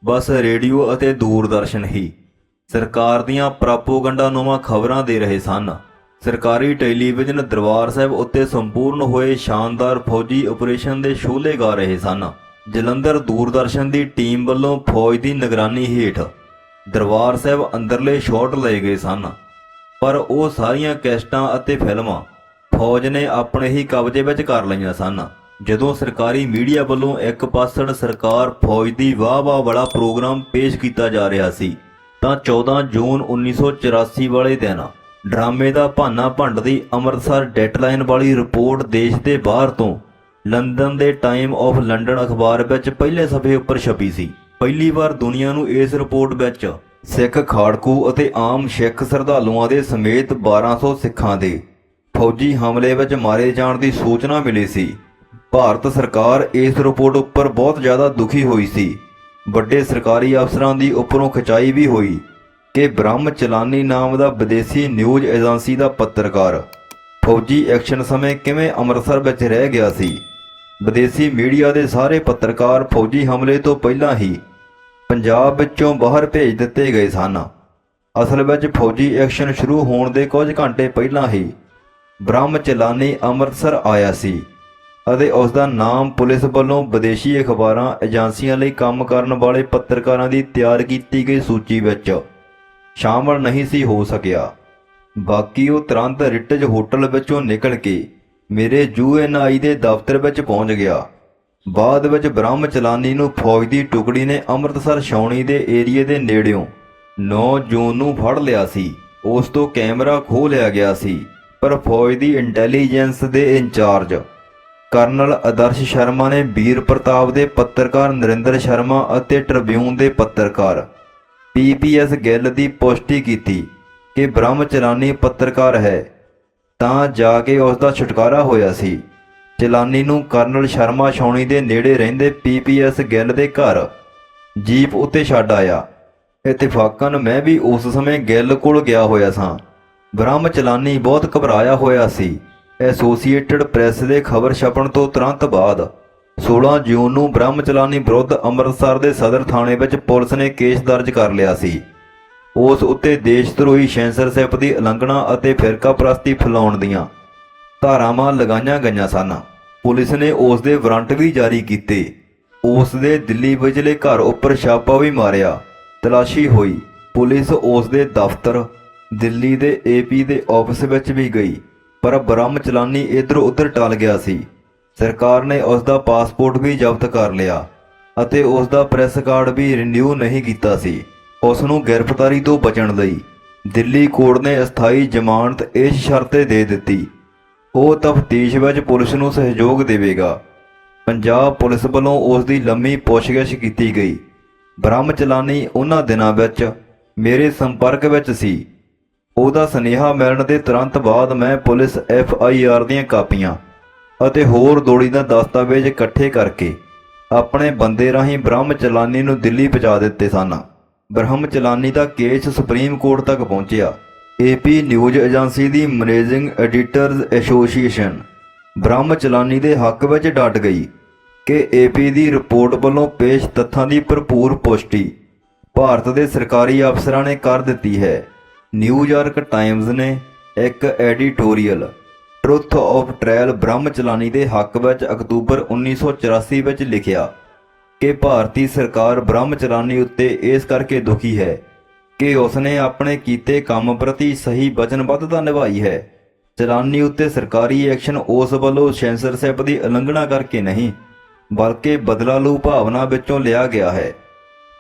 ਬਸ ਰੇਡੀਓ ਅਤੇ ਦੂਰਦਰਸ਼ਨ ਹੀ ਸਰਕਾਰ ਦੀਆਂ ਪ੍ਰਾਪੋਗੰਡਾਨੁਮਾ ਖਬਰਾਂ ਦੇ ਰਹੇ ਸਨ। ਸਰਕਾਰੀ ਟੈਲੀਵਿਜ਼ਨ ਦਰਬਾਰ ਸਾਹਿਬ ਉੱਤੇ ਸੰਪੂਰਨ ਹੋਏ ਸ਼ਾਨਦਾਰ ਫੌਜੀ ਆਪਰੇਸ਼ਨ ਦੇ ਸ਼ੋਲੇ ਗਾ ਰਹੇ ਸਨ। ਜਲੰਧਰ ਦੂਰਦਰਸ਼ਨ ਦੀ ਟੀਮ ਵੱਲੋਂ ਫੌਜ ਦੀ ਨਿਗਰਾਨੀ ਹੇਠ ਦਰਬਾਰ ਸਾਹਿਬ ਅੰਦਰਲੇ ਸ਼ਾਟ ਲਏ ਗਏ ਸਨ, ਪਰ ਉਹ ਸਾਰੀਆਂ ਕੈਸਟਾਂ ਅਤੇ ਫਿਲਮਾਂ ਫੌਜ ਨੇ ਆਪਣੇ ਹੀ ਕਬਜ਼ੇ ਵਿੱਚ ਕਰ ਲਈਆਂ ਸਨ। ਜਦੋਂ ਸਰਕਾਰੀ ਮੀਡੀਆ ਵੱਲੋਂ ਇੱਕ ਪਾਸੜ ਸਰਕਾਰ ਫੌਜ ਦੀ ਵਾਹ-ਵਾਹ ਵਾਲਾ ਪ੍ਰੋਗਰਾਮ ਪੇਸ਼ ਕੀਤਾ ਜਾ ਰਿਹਾ ਸੀ, ਤਾਂ 14 ਜੂਨ 1984 ਵਾਲੇ ਦਿਨ ਡਰਾਮੇ ਦਾ ਭਾਨਾ ਭੰਡਦੀ ਅੰਮ੍ਰਿਤਸਰ ਡੈਡਲਾਈਨ ਵਾਲੀ ਰਿਪੋਰਟ ਦੇਸ਼ ਦੇ ਬਾਹਰ ਤੋਂ ਲੰਡਨ ਦੇ ਟਾਈਮ ਆਫ ਲੰਡਨ ਅਖਬਾਰ ਵਿੱਚ ਪਹਿਲੇ ਸਫ਼ੇ ਉੱਪਰ ਛਪੀ ਸੀ। ਪਹਿਲੀ ਵਾਰ ਦੁਨੀਆ ਨੂੰ ਇਸ ਰਿਪੋਰਟ ਵਿੱਚ ਸਿੱਖ ਖਾੜਕੂ ਅਤੇ ਆਮ ਸਿੱਖ ਸ਼ਰਧਾਲੂਆਂ ਦੇ ਸਮੇਤ 1200 ਸਿੱਖਾਂ ਦੇ ਫੌਜੀ ਹਮਲੇ ਵਿੱਚ ਮਾਰੇ ਜਾਣ ਦੀ ਸੂਚਨਾ ਮਿਲੀ ਸੀ। ਭਾਰਤ ਸਰਕਾਰ ਇਸ ਰਿਪੋਰਟ ਉੱਪਰ ਬਹੁਤ ਜ਼ਿਆਦਾ ਦੁਖੀ ਹੋਈ ਸੀ। ਵੱਡੇ ਸਰਕਾਰੀ ਅਫਸਰਾਂ ਦੀ ਉੱਪਰੋਂ ਖਿਚਾਈ ਵੀ ਹੋਈ ਕਿ ਬ੍ਰਹਮ ਚਲਾਨੀ ਨਾਮ ਦਾ ਵਿਦੇਸ਼ੀ ਨਿਊਜ਼ ਏਜੰਸੀ ਦਾ ਪੱਤਰਕਾਰ ਫੌਜੀ ਐਕਸ਼ਨ ਸਮੇਂ ਕਿਵੇਂ ਅੰਮ੍ਰਿਤਸਰ ਵਿੱਚ ਰਹਿ ਗਿਆ ਸੀ। ਵਿਦੇਸ਼ੀ ਮੀਡੀਆ ਦੇ ਸਾਰੇ ਪੱਤਰਕਾਰ ਫੌਜੀ ਹਮਲੇ ਤੋਂ ਪਹਿਲਾਂ ਹੀ ਪੰਜਾਬ ਵਿੱਚੋਂ ਬਾਹਰ ਭੇਜ ਦਿੱਤੇ ਗਏ ਸਨ। ਅਸਲ ਵਿੱਚ ਫੌਜੀ ਐਕਸ਼ਨ ਸ਼ੁਰੂ ਹੋਣ ਦੇ ਕੁਝ ਘੰਟੇ ਪਹਿਲਾਂ ਹੀ ਬ੍ਰਹਮ ਚਲਾਨੀ ਅੰਮ੍ਰਿਤਸਰ ਆਇਆ ਸੀ ਅਤੇ ਉਸ ਦਾ ਨਾਮ ਪੁਲਿਸ ਵੱਲੋਂ ਵਿਦੇਸ਼ੀ ਅਖਬਾਰਾਂ ਏਜੰਸੀਆਂ ਲਈ ਕੰਮ ਕਰਨ ਵਾਲੇ ਪੱਤਰਕਾਰਾਂ ਦੀ ਤਿਆਰ ਕੀਤੀ ਗਈ ਸੂਚੀ ਵਿੱਚ ਸ਼ਾਮਲ ਨਹੀਂ ਸੀ ਹੋ ਸਕਿਆ। ਬਾਕੀ ਉਹ ਤੁਰੰਤ ਰਿਟਜ ਹੋਟਲ ਵਿੱਚੋਂ ਨਿਕਲ ਕੇ ਮੇਰੇ UNI ਦੇ ਦਫ਼ਤਰ ਵਿੱਚ ਪਹੁੰਚ ਗਿਆ। ਬਾਅਦ ਵਿੱਚ ਬ੍ਰਹਮ ਚਲਾਨੀ ਨੂੰ ਫੌਜ ਦੀ ਟੁਕੜੀ ਨੇ ਅੰਮ੍ਰਿਤਸਰ ਛਾਉਣੀ ਦੇ ਏਰੀਏ ਦੇ ਨੇੜਿਓਂ 9 ਜੂਨ ਨੂੰ ਫੜ ਲਿਆ ਸੀ। ਉਸ ਤੋਂ ਕੈਮਰਾ ਖੋਹ ਲਿਆ ਗਿਆ ਸੀ, ਪਰ ਫੌਜ ਦੀ ਇੰਟੈਲੀਜੈਂਸ ਦੇ ਇੰਚਾਰਜ ਕਰਨਲ ਆਦਰਸ਼ ਸ਼ਰਮਾ ਨੇ ਵੀਰ ਪ੍ਰਤਾਪ ਦੇ ਪੱਤਰਕਾਰ ਨਰਿੰਦਰ ਸ਼ਰਮਾ ਅਤੇ ਟ੍ਰਿਬਿਊਨ ਦੇ ਪੱਤਰਕਾਰ PPS ਗਿੱਲ ਦੀ ਪੁਸ਼ਟੀ ਕੀਤੀ ਕਿ ਬ੍ਰਹਮ ਚਲਾਨੀ ਪੱਤਰਕਾਰ ਹੈ, ਤਾਂ ਜਾ ਕੇ ਉਸ ਦਾ ਛੁਟਕਾਰਾ ਹੋਇਆ ਸੀ। ਚਲਾਨੀ ਨੂੰ ਕਰਨਲ ਸ਼ਰਮਾ ਛਾਉਣੀ ਦੇ ਨੇੜੇ ਰਹਿੰਦੇ PPS ਗਿੱਲ ਦੇ ਘਰ ਜੀਪ ਉੱਤੇ ਛੱਡ ਆਇਆ। ਇਤਫਾਕਨ ਮੈਂ ਵੀ ਉਸ ਸਮੇਂ ਗਿੱਲ ਕੋਲ ਗਿਆ ਹੋਇਆ ਸਾਂ। ਬ੍ਰਹਮ ਚਲਾਨੀ ਬਹੁਤ ਘਬਰਾਇਆ ਹੋਇਆ ਸੀ। ਐਸੋਸੀਏਟਡ ਪ੍ਰੈਸ ਦੇ ਖਬਰ ਛਪਣ ਤੋਂ ਤੁਰੰਤ ਬਾਅਦ 16 ਜੂਨ ਨੂੰ ਬ੍ਰਹਮ ਚਲਾਨੀ ਵਿਰੁੱਧ ਅੰਮ੍ਰਿਤਸਰ ਦੇ ਸਦਰ ਥਾਣੇ ਵਿੱਚ ਪੁਲਿਸ ਨੇ ਕੇਸ ਦਰਜ ਕਰ ਲਿਆ ਸੀ। ਉਸ ਉੱਤੇ ਦੇਸ਼ ਧਰੋਹੀ ਸੈਂਸਰਸ਼ਿਪ ਦੀ ਉਲੰਘਣਾ ਅਤੇ ਫਿਰਕਾਪ੍ਰਸਤੀ ਫੈਲਾਉਣ ਦੀਆਂ ਧਾਰਾਵਾਂ ਲਗਾਈਆਂ ਗਈਆਂ ਸਨ। ਪੁਲਿਸ ਨੇ ਉਸ ਦੇ ਵਾਰੰਟ ਵੀ ਜਾਰੀ ਕੀਤੇ। ਉਸ ਦੇ ਦਿੱਲੀ ਵਿਚਲੇ ਘਰ ਉੱਪਰ ਛਾਪਾ ਵੀ ਮਾਰਿਆ। ਤਲਾਸ਼ੀ ਹੋਈ। ਪੁਲਿਸ ਉਸ ਦੇ ਦਫ਼ਤਰ ਦਿੱਲੀ ਦੇ AP ਦੇ ਆਫਿਸ ਵਿੱਚ ਵੀ ਗਈ, ਪਰ ਬ੍ਰਹਮ ਚਲਾਨੀ ਇੱਧਰ ਉੱਧਰ ਟਲ ਗਿਆ ਸੀ। ਸਰਕਾਰ ਨੇ ਉਸ ਦਾ ਪਾਸਪੋਰਟ ਵੀ ਜ਼ਬਤ ਕਰ ਲਿਆ ਅਤੇ ਉਸ ਦਾ ਪ੍ਰੈਸ ਕਾਰਡ ਵੀ ਰਿਨਿਊ ਨਹੀਂ ਕੀਤਾ ਸੀ। ਉਸ ਨੂੰ ਗ੍ਰਿਫਤਾਰੀ ਤੋਂ ਬਚਣ ਲਈ ਦਿੱਲੀ ਕੋਰਟ ਨੇ ਅਸਥਾਈ ਜ਼ਮਾਨਤ ਇਸ ਸ਼ਰਤ ਤੇ ਦੇ ਦਿੱਤੀ, ਉਹ ਤਫਤੀਸ਼ ਵਿੱਚ ਪੁਲਿਸ ਨੂੰ ਸਹਿਯੋਗ ਦੇਵੇਗਾ। ਪੰਜਾਬ ਪੁਲਿਸ ਵੱਲੋਂ ਉਸ ਦੀ ਲੰਮੀ ਪੁੱਛਗਿੱਛ ਕੀਤੀ ਗਈ। ਬ੍ਰਹਮ ਚਲਾਨੀ ਉਹਨਾਂ ਦਿਨਾਂ ਵਿੱਚ ਮੇਰੇ ਸੰਪਰਕ ਵਿੱਚ ਸੀ। ਉਹਦਾ ਸੁਨੇਹਾ ਮਿਲਣ ਦੇ ਤੁਰੰਤ ਬਾਅਦ ਮੈਂ ਪੁਲਿਸ FIR ਦੀਆਂ ਕਾਪੀਆਂ ਅਤੇ ਹੋਰ ਲੋੜੀਂਦੇ ਦਸਤਾਵੇਜ਼ ਇਕੱਠੇ ਕਰਕੇ ਆਪਣੇ ਬੰਦੇ ਰਾਹੀਂ ਬ੍ਰਹਮ ਚਲਾਨੀ ਨੂੰ ਦਿੱਲੀ ਪਹੁੰਚਾ ਦਿੱਤੇ ਸਨ। ਬ੍ਰਹਮ ਚਲਾਨੀ ਦਾ ਕੇਸ ਸੁਪਰੀਮ ਕੋਰਟ ਤੱਕ ਪਹੁੰਚਿਆ। AP ਨਿਊਜ਼ ਏਜੰਸੀ ਦੀ ਮੈਨੇਜਿੰਗ ਐਡੀਟਰਜ਼ ਐਸੋਸੀਏਸ਼ਨ ਬ੍ਰਹਮ ਚਲਾਨੀ ਦੇ ਹੱਕ ਵਿੱਚ ਡਟ ਗਈ ਕਿ AP ਦੀ ਰਿਪੋਰਟ ਵੱਲੋਂ ਪੇਸ਼ ਤੱਥਾਂ ਦੀ ਭਰਪੂਰ ਪੁਸ਼ਟੀ ਭਾਰਤ ਦੇ ਸਰਕਾਰੀ ਅਫਸਰਾਂ ਨੇ ਕਰ ਦਿੱਤੀ ਹੈ। ਨਿਊਯਾਰਕ ਟਾਈਮਜ਼ ਨੇ ਇੱਕ ਐਡੀਟੋਰੀਅਲ ਟਰੁਥ ਆਫ ਟ੍ਰਾਇਲ ਬ੍ਰਹਮ ਚਲਾਨੀ ਦੇ ਹੱਕ ਵਿੱਚ ਅਕਤੂਬਰ 1984 ਵਿੱਚ ਲਿਖਿਆ ਕਿ ਭਾਰਤੀ ਸਰਕਾਰ ਬ੍ਰਹਮ ਚਲਾਨੀ ਉੱਤੇ ਇਸ ਕਰਕੇ ਦੁਖੀ ਹੈ ਕਿ ਉਸਨੇ ਆਪਣੇ ਕੀਤੇ ਕੰਮ ਪ੍ਰਤੀ ਸਹੀ ਵਚਨਬੱਧਤਾ ਨਿਭਾਈ ਹੈ। ਚਲਾਨੀ ਉੱਤੇ ਸਰਕਾਰੀ ਐਕਸ਼ਨ ਉਸ ਵੱਲੋਂ ਸੈਂਸਰਸ਼ਿਪ ਦੀ ਉਲੰਘਣਾ ਕਰਕੇ ਨਹੀਂ, ਬਲਕਿ ਬਦਲਾਲੂ ਭਾਵਨਾ ਵਿੱਚੋਂ ਲਿਆ ਗਿਆ ਹੈ।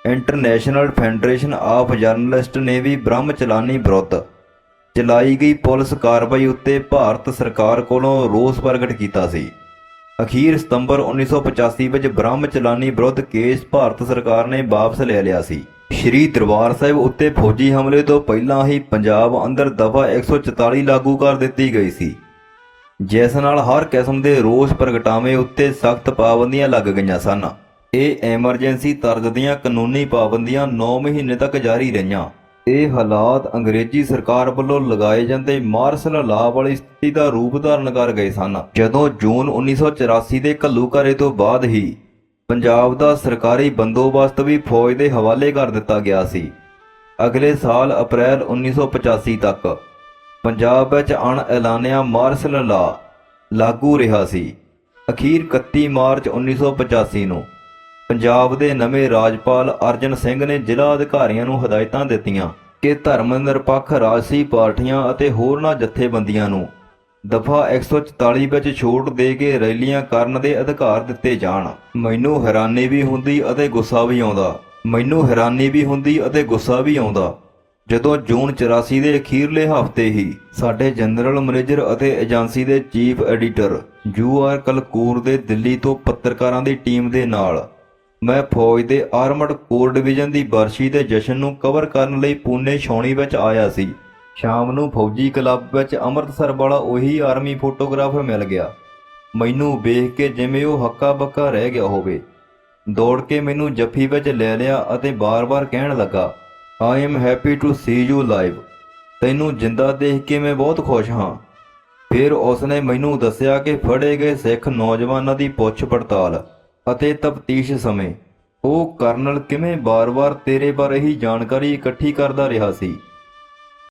ਇੰਟਰਨੈਸ਼ਨਲ ਫੈਡਰੇਸ਼ਨ ਆਫ ਜਰਨਲਿਸਟ ਨੇ ਵੀ ਬ੍ਰਹਮ ਚਲਾਨੀ ਵਿਰੁੱਧ ਚਲਾਈ ਗਈ ਪੁਲਿਸ ਕਾਰਵਾਈ ਉੱਤੇ ਭਾਰਤ ਸਰਕਾਰ ਕੋਲੋਂ ਰੋਸ ਪ੍ਰਗਟ ਕੀਤਾ ਸੀ। ਅਖੀਰ ਸਤੰਬਰ 1985 ਵਿੱਚ ਬ੍ਰਹਮ ਚਲਾਨੀ ਵਿਰੁੱਧ ਕੇਸ ਭਾਰਤ ਸਰਕਾਰ ਨੇ ਵਾਪਸ ਲੈ ਲਿਆ ਸੀ। ਸ਼੍ਰੀ ਦਰਬਾਰ ਸਾਹਿਬ ਉੱਤੇ ਫੌਜੀ ਹਮਲੇ ਤੋਂ ਪਹਿਲਾਂ ਹੀ ਪੰਜਾਬ ਅੰਦਰ ਦਫਾ 144 ਲਾਗੂ ਕਰ ਦਿੱਤੀ ਗਈ ਸੀ, ਜਿਸ ਨਾਲ ਹਰ ਕਿਸਮ ਦੇ ਰੋਸ ਪ੍ਰਗਟਾਵੇ ਉੱਤੇ ਸਖਤ ਪਾਬੰਦੀਆਂ ਲੱਗ ਗਈਆਂ ਸਨ। ਇਹ ਐਮਰਜੈਂਸੀ ਤਰਜ਼ ਦੀਆਂ ਕਾਨੂੰਨੀ ਪਾਬੰਦੀਆਂ 9 ਮਹੀਨੇ ਤੱਕ ਜਾਰੀ ਰਹੀਆਂ। ਇਹ ਹਾਲਾਤ ਅੰਗਰੇਜ਼ੀ ਸਰਕਾਰ ਵੱਲੋਂ ਲਗਾਏ ਜਾਂਦੇ ਮਾਰਸ਼ਲ ਲਾਅ ਵਾਲੀ ਸਥਿਤੀ ਦਾ ਰੂਪ ਧਾਰਨ ਕਰ ਗਏ ਸਨ। ਜਦੋਂ ਜੂਨ 1984 ਦੇ ਘੱਲੂਘਾਰੇ ਤੋਂ ਬਾਅਦ ਹੀ ਪੰਜਾਬ ਦਾ ਸਰਕਾਰੀ ਬੰਦੋਬਸਤ ਵੀ ਫੌਜ ਦੇ ਹਵਾਲੇ ਕਰ ਦਿੱਤਾ ਗਿਆ ਸੀ। ਅਗਲੇ ਸਾਲ ਅਪ੍ਰੈਲ 1985 ਤੱਕ ਪੰਜਾਬ ਵਿੱਚ ਅਣਐਲਾਨਿਆ ਮਾਰਸ਼ਲ ਲਾਅ ਲਾਗੂ ਰਿਹਾ ਸੀ। ਅਖੀਰ 31 ਮਾਰਚ 1985 ਨੂੰ ਪੰਜਾਬ ਦੇ ਨਵੇਂ ਰਾਜਪਾਲ ਅਰਜਨ ਸਿੰਘ ਨੇ ਜ਼ਿਲ੍ਹਾ ਅਧਿਕਾਰੀਆਂ ਨੂੰ ਹਦਾਇਤਾਂ ਦਿੱਤੀਆਂ ਕਿ ਧਰਮ ਨਿਰਪੱਖ ਰਾਜਸੀ ਪਾਰਟੀਆਂ ਅਤੇ ਹੋਰਨਾਂ ਜਥੇਬੰਦੀਆਂ ਨੂੰ ਦਫਾ 144 ਵਿੱਚ ਛੋਟ ਦੇ ਕੇ ਰੈਲੀਆਂ ਕਰਨ ਦੇ ਅਧਿਕਾਰ ਦਿੱਤੇ ਜਾਣ। ਮੈਨੂੰ ਹੈਰਾਨੀ ਵੀ ਹੁੰਦੀ ਅਤੇ ਗੁੱਸਾ ਵੀ ਆਉਂਦਾ ਜਦੋਂ ਜੂਨ 84 ਦੇ ਅਖੀਰਲੇ ਹਫ਼ਤੇ ਹੀ ਸਾਡੇ ਜਨਰਲ ਮੈਨੇਜਰ ਅਤੇ ਏਜੰਸੀ ਦੇ ਚੀਫ ਐਡੀਟਰ UR ਕਲਕੂਰ ਦੇ ਦਿੱਲੀ ਤੋਂ ਪੱਤਰਕਾਰਾਂ ਦੀ ਟੀਮ ਦੇ ਨਾਲ ਮੈਂ ਫੌਜ ਦੇ ਆਰਮਡ ਕੋਰ ਡਿਵੀਜ਼ਨ ਦੀ ਬਰਸ਼ੀ ਦੇ ਜਸ਼ਨ ਨੂੰ ਕਵਰ ਕਰਨ ਲਈ ਪੂਨੇ ਛਾਉਣੀ ਵਿੱਚ ਆਇਆ ਸੀ। ਸ਼ਾਮ ਨੂੰ ਫੌਜੀ ਕਲੱਬ ਵਿੱਚ ਅੰਮ੍ਰਿਤਸਰ ਵਾਲਾ ਉਹੀ ਆਰਮੀ ਫੋਟੋਗ੍ਰਾਫਰ ਮਿਲ ਗਿਆ। ਮੈਨੂੰ ਵੇਖ ਕੇ ਜਿਵੇਂ ਉਹ ਹੱਕਾ ਬੱਕਾ ਰਹਿ ਗਿਆ ਹੋਵੇ, ਦੌੜ ਕੇ ਮੈਨੂੰ ਜੱਫੀ ਵਿੱਚ ਲੈ ਲਿਆ ਅਤੇ ਬਾਰ-ਬਾਰ ਕਹਿਣ ਲੱਗਾ, I am happy to see you live। ਤੈਨੂੰ ਜਿੰਦਾ ਦੇਖ ਕੇ ਮੈਂ ਬਹੁਤ ਖੁਸ਼ ਹਾਂ। ਫਿਰ ਉਸਨੇ ਮੈਨੂੰ ਦੱਸਿਆ ਕਿ ਫੜੇ ਗਏ ਸਿੱਖ ਨੌਜਵਾਨਾਂ ਦੀ ਪੁੱਛ ਪੜਤਾਲ ਅਤੇ ਤਫਤੀਸ਼ ਸਮੇਂ ਉਹ ਕਰਨਲ ਕਿਵੇਂ ਬਾਰ-ਬਾਰ ਤੇਰੇ ਬਾਰੇ ਹੀ ਜਾਣਕਾਰੀ ਇਕੱਠੀ ਕਰਦਾ ਰਿਹਾ ਸੀ।